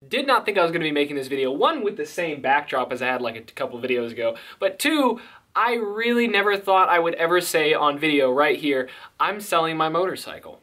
Did not think I was going to be making this video, one, with the same backdrop as I had like a couple videos ago, but two, I really never thought I would ever say on video right here, I'm selling my motorcycle.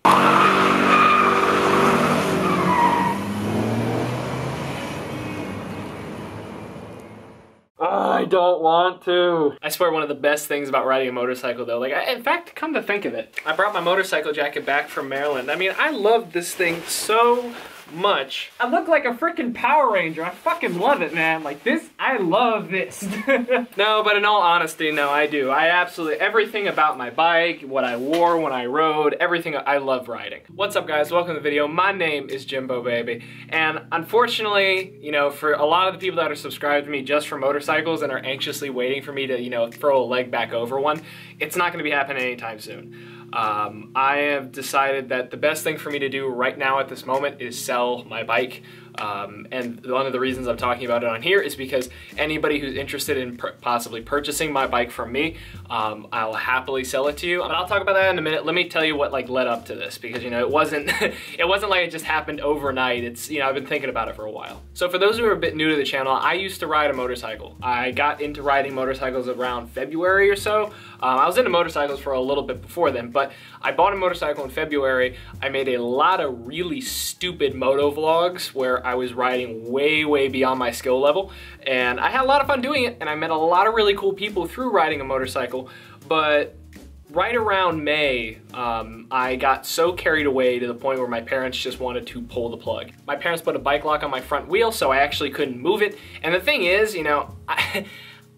I don't want to. I swear one of the best things about riding a motorcycle though, in fact, come to think of it, I brought my motorcycle jacket back from Maryland. I mean, I love this thing so much. I look like a freaking Power Ranger. I fucking love it, man. Like this, I love this. No, but in all honesty, no, I do. I absolutely, everything about my bike, what I wore when I rode, everything, I love riding. What's up guys, welcome to the video. My name is Jimbo, baby. And unfortunately, you know, for a lot of the people that are subscribed to me just for motorcycles and are anxiously waiting for me to, you know, throw a leg back over one, it's not gonna be happening anytime soon. I have decided that the best thing for me to do right now at this moment is sell my bike. And one of the reasons I'm talking about it on here is because anybody who's interested in possibly purchasing my bike from me, I'll happily sell it to you. But I'll talk about that in a minute. Let me tell you what like led up to this, because you know it wasn't it wasn't like it just happened overnight. It's, you know, I've been thinking about it for a while. So for those who are a bit new to the channel, I used to ride a motorcycle. I got into riding motorcycles around February or so. I was into motorcycles for a little bit before then, but I bought a motorcycle in February. I made a lot of really stupid moto vlogs where I was riding way, way beyond my skill level, and I had a lot of fun doing it, and I met a lot of really cool people through riding a motorcycle. But right around May, I got so carried away to the point where my parents just wanted to pull the plug. My parents put a bike lock on my front wheel, so I actually couldn't move it. And the thing is, you know,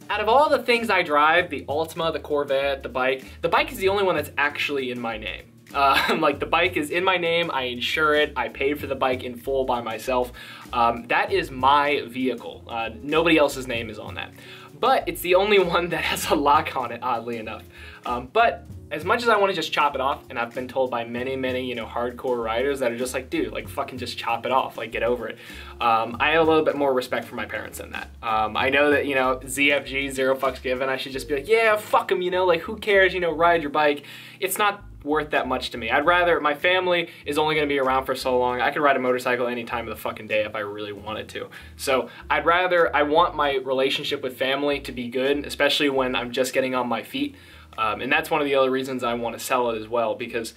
out of all the things I drive, the Altima, the Corvette, the bike is the only one that's actually in my name. Like the bike is in my name, I insure it, I paid for the bike in full by myself. That is my vehicle. Nobody else's name is on that. But it's the only one that has a lock on it, oddly enough. But as much as I want to just chop it off, and I've been told by many, you know, hardcore riders that are just like, dude, like fucking just chop it off, like get over it. I have a little bit more respect for my parents than that. I know that, you know, ZFG, zero fucks given, I should just be like, yeah, fuck them, you know, like who cares, you know, ride your bike. It's not worth that much to me. I'd rather, my family is only gonna be around for so long. I could ride a motorcycle any time of the fucking day if I really wanted to. So I want my relationship with family to be good, especially when I'm just getting on my feet. And that's one of the other reasons I want to sell it as well, because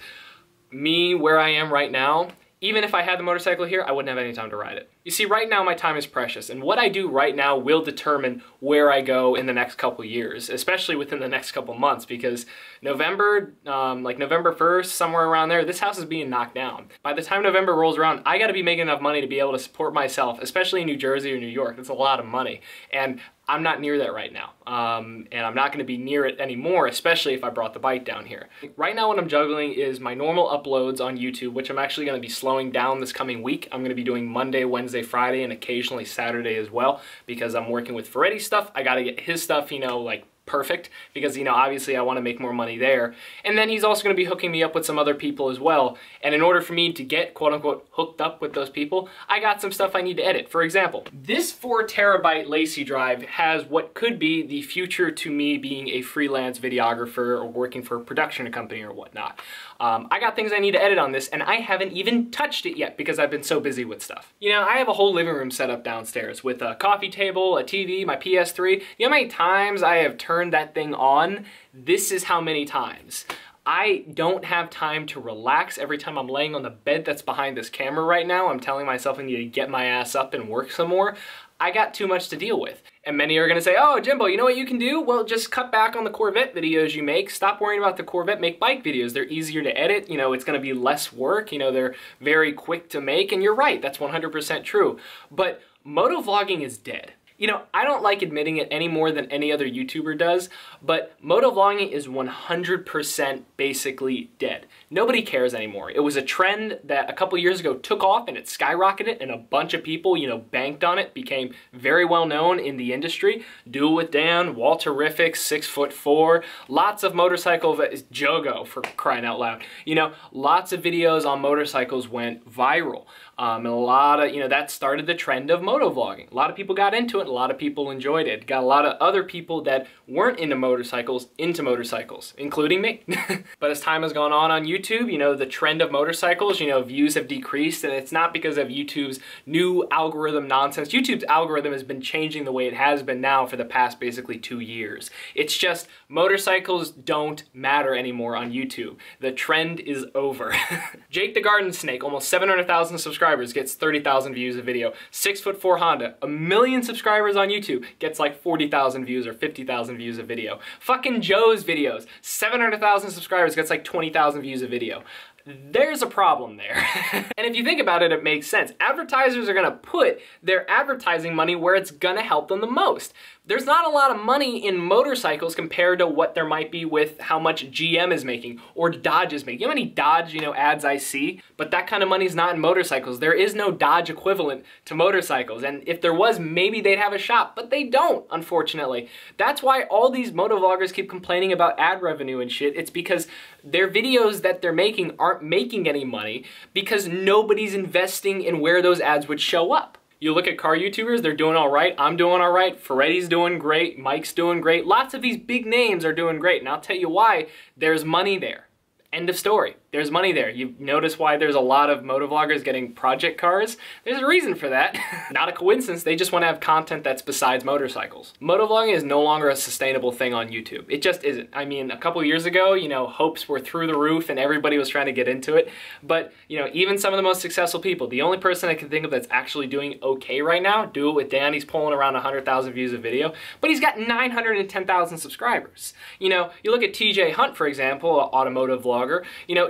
me, where I am right now, even if I had the motorcycle here, I wouldn't have any time to ride it. You see, right now my time is precious, and what I do right now will determine where I go in the next couple years, especially within the next couple months, because November, like November 1st, somewhere around there, this house is being knocked down. By the time November rolls around, I gotta be making enough money to be able to support myself, especially in New Jersey or New York. That's a lot of money, and I'm not near that right now, and I'm not gonna be near it anymore, especially if I brought the bike down here. Right now what I'm juggling is my normal uploads on YouTube, which I'm actually gonna be slowing down this coming week. I'm gonna be doing Monday, Wednesday, Friday, and occasionally Saturday as well, because I'm working with Ferretti's stuff. I gotta get his stuff, you know, like perfect, because, you know, obviously I want to make more money there. And then he's also going to be hooking me up with some other people as well. And in order for me to get quote unquote hooked up with those people, I got some stuff I need to edit. For example, this 4 terabyte Lacy drive has what could be the future to me being a freelance videographer or working for a production company or whatnot. I got things I need to edit on this, and I haven't even touched it yet because I've been so busy with stuff. You know, I have a whole living room set up downstairs with a coffee table, a TV, my PS3. You know how many times I have turned that thing on? This is how many times. I don't have time to relax. Every time I'm laying on the bed that's behind this camera right now, I'm telling myself I need to get my ass up and work some more. I got too much to deal with. And many are gonna say, oh, Jimbo, you know what you can do? Well, just cut back on the Corvette videos you make. Stop worrying about the Corvette, make bike videos. They're easier to edit, you know, it's gonna be less work, you know, they're very quick to make, and you're right, that's 100% true. But motovlogging is dead. You know, I don't like admitting it any more than any other YouTuber does, but motovlogging is 100% basically dead. Nobody cares anymore. It was a trend that a couple years ago took off and it skyrocketed, and a bunch of people, you know, banked on it, became very well known in the industry. Duel with Dan, Walterific, 6'4", lots of motorcycle, Jogo for crying out loud. You know, lots of videos on motorcycles went viral. And a lot of, that started the trend of motovlogging. A lot of people got into it, a lot of people enjoyed it. Got a lot of other people that weren't into motorcycles, including me. But as time has gone on YouTube, the trend of motorcycles, views have decreased, and it's not because of YouTube's new algorithm nonsense. YouTube's algorithm has been changing the way it has been now for the past basically 2 years. It's just motorcycles don't matter anymore on YouTube. The trend is over. Jake the Garden Snake, almost 700,000 subscribers, gets 30,000 views a video. 6'4" Honda, 1 million subscribers on YouTube, gets like 40,000 views or 50,000 views a video. Fucking Joe's videos, 700,000 subscribers, gets like 20,000 views a video. There's a problem there. And if you think about it, it makes sense. Advertisers are gonna put their advertising money where it's gonna help them the most. There's not a lot of money in motorcycles compared to what there might be with how much GM is making or Dodge is making. You know how many Dodge, ads I see? But that kind of money is not in motorcycles. There is no Dodge equivalent to motorcycles. And if there was, maybe they'd have a shop, but they don't, unfortunately. That's why all these motovloggers keep complaining about ad revenue and shit. It's because their videos that they're making aren't making any money because nobody's investing in where those ads would show up. You look at car YouTubers, they're doing all right. I'm doing all right. Ferretti's doing great. Mike's doing great. Lots of these big names are doing great. And I'll tell you why. There's money there. End of story. There's money there. You notice why there's a lot of motovloggers getting project cars? There's a reason for that. Not a coincidence, they just want to have content that's besides motorcycles. Motovlogging is no longer a sustainable thing on YouTube. It just isn't. I mean, a couple years ago, hopes were through the roof and everybody was trying to get into it. But, even some of the most successful people, the only person I can think of that's actually doing okay right now, Do It With Dan, he's pulling around 100,000 views a video, but he's got 910,000 subscribers. You look at TJ Hunt, for example, an automotive vlogger,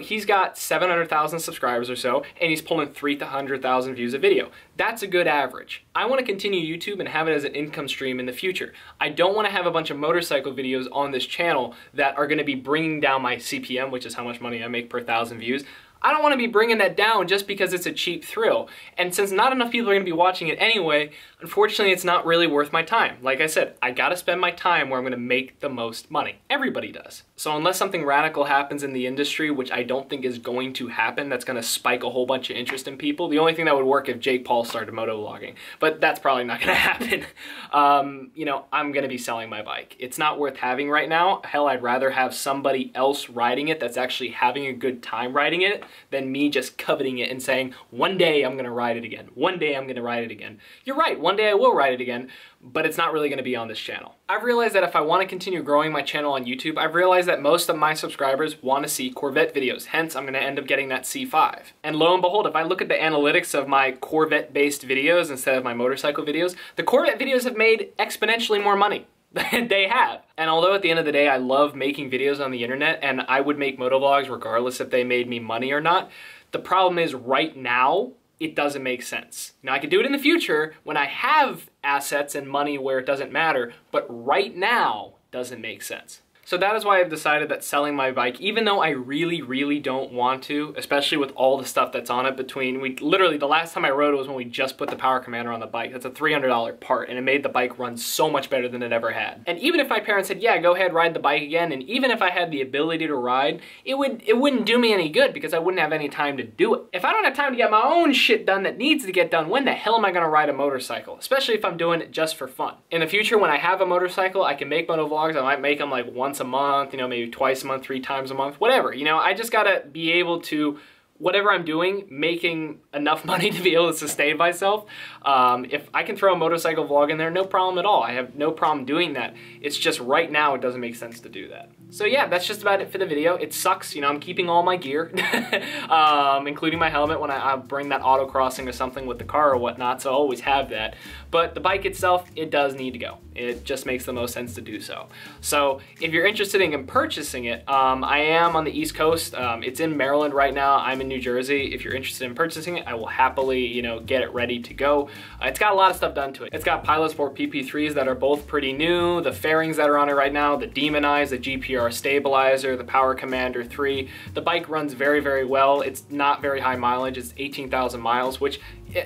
he's got 700,000 subscribers or so, and he's pulling 300,000 views a video. That's a good average. I want to continue YouTube and have it as an income stream in the future. I don't want to have a bunch of motorcycle videos on this channel that are going to be bringing down my CPM, which is how much money I make per 1,000 views. I don't want to be bringing that down just because it's a cheap thrill. And since not enough people are going to be watching it anyway, unfortunately it's not really worth my time. Like I said, I gotta spend my time where I'm going to make the most money. Everybody does. So unless something radical happens in the industry, which I don't think is going to happen, that's going to spike a whole bunch of interest in people, the only thing that would work if Jake Paul started motovlogging. But that's probably not going to happen. I'm going to be selling my bike. It's not worth having right now. Hell, I'd rather have somebody else riding it that's actually having a good time riding it than me just coveting it and saying, one day I'm gonna ride it again. One day I'm gonna ride it again. You're right, one day I will ride it again, but it's not really gonna be on this channel. I've realized that if I wanna continue growing my channel on YouTube, I've realized that most of my subscribers wanna see Corvette videos. Hence, I'm gonna end up getting that C5. And lo and behold, if I look at the analytics of my Corvette-based videos instead of my motorcycle videos, the Corvette videos have made exponentially more money. They have. And although at the end of the day I love making videos on the internet and I would make motovlogs regardless if they made me money or not, the problem is right now it doesn't make sense. Now I could do it in the future when I have assets and money where it doesn't matter, but right now doesn't make sense. So that is why I've decided that selling my bike, even though I really, really don't want to, especially with all the stuff that's on it literally the last time I rode it was when we just put the Power Commander on the bike. That's a $300 part and it made the bike run so much better than it ever had. And even if my parents said, yeah, go ahead, ride the bike again, and even if I had the ability to ride, it wouldn't do me any good because I wouldn't have any time to do it. If I don't have time to get my own shit done that needs to get done, when the hell am I gonna ride a motorcycle? Especially if I'm doing it just for fun. In the future, when I have a motorcycle, I can make motovlogs. I might make them like once a month, maybe twice a month, 3 times a month, whatever. I just gotta be able to, whatever I'm doing, making enough money to be able to sustain myself. If I can throw a motorcycle vlog in there, no problem at all. I have no problem doing that. It's just right now it doesn't make sense to do that. So yeah, that's just about it for the video. It sucks, I'm keeping all my gear, including my helmet when I bring that autocrossing or something with the car or whatnot, so I always have that. But the bike itself, it does need to go. It just makes the most sense to do so. So if you're interested in purchasing it, I am on the East Coast. It's in Maryland right now. I'm in New Jersey. If you're interested in purchasing it, I will happily, get it ready to go. It's got a lot of stuff done to it. It's got Pilot Sport PP3s that are both pretty new, the fairings that are on it right now, the Demonize, the GPR stabilizer, the Power Commander 3. The bike runs very, very well. It's not very high mileage. It's 18,000 miles, which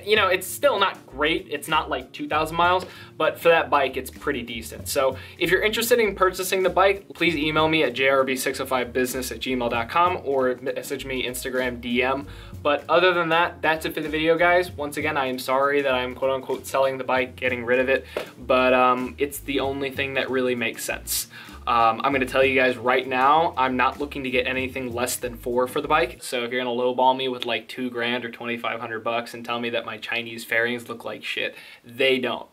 you know, it's still not great. It's not like 2,000 miles, but for that bike, it's pretty decent. So if you're interested in purchasing the bike, please email me at jrb605business@gmail.com or message me Instagram DM. But other than that, that's it for the video, guys. Once again, I am sorry that I'm quote unquote selling the bike, getting rid of it, but it's the only thing that really makes sense. I'm gonna tell you guys right now, I'm not looking to get anything less than 4 for the bike. So if you're gonna lowball me with like 2 grand or 2,500 bucks and tell me that my Chinese fairings look like shit, they don't.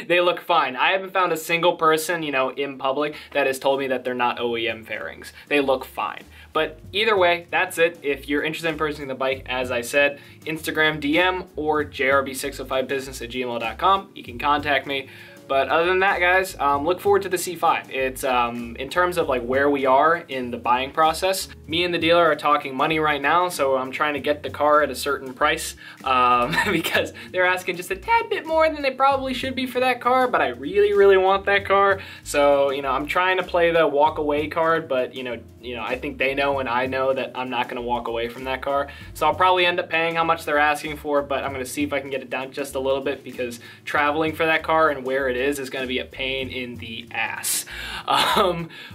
They look fine. I haven't found a single person, you know, in public that has told me that they're not OEM fairings. They look fine. But either way, that's it. If you're interested in purchasing the bike, as I said, Instagram DM or jrb605business@gmail.com. You can contact me. But other than that, guys, look forward to the C5. It's, in terms of like where we are in the buying process, me and the dealer are talking money right now, so I'm trying to get the car at a certain price because they're asking just a tad bit more than they probably should be for that car, but I really, really want that car. So, you know, I'm trying to play the walk away card, but you know, I think they know and I know that I'm not gonna walk away from that car. So I'll probably end up paying how much they're asking for, but I'm gonna see if I can get it down just a little bit because traveling for that car and where it is gonna be a pain in the ass.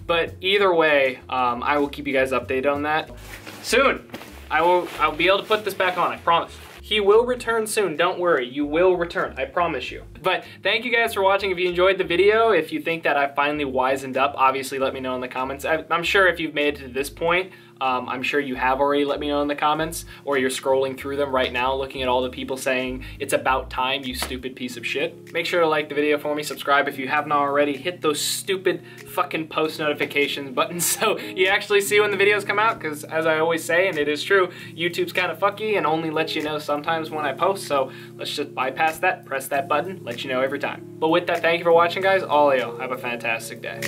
But either way, I will keep you guys updated on that. Soon, I'll be able to put this back on, I promise. He will return soon, don't worry, you will return, I promise you. But thank you guys for watching. If you enjoyed the video, if you think that I finally wisened up, obviously let me know in the comments. I'm sure if you've made it to this point, I'm sure you have already let me know in the comments, or you're scrolling through them right now looking at all the people saying, it's about time, you stupid piece of shit. Make sure to like the video for me, subscribe if you haven't already, hit those stupid fucking post notifications buttons so you actually see when the videos come out, because as I always say, and it is true, YouTube's kind of fucky and only lets you know sometimes when I post, so let's just bypass that, press that button, let you know every time. But with that, thank you for watching, guys. All of y'all have a fantastic day.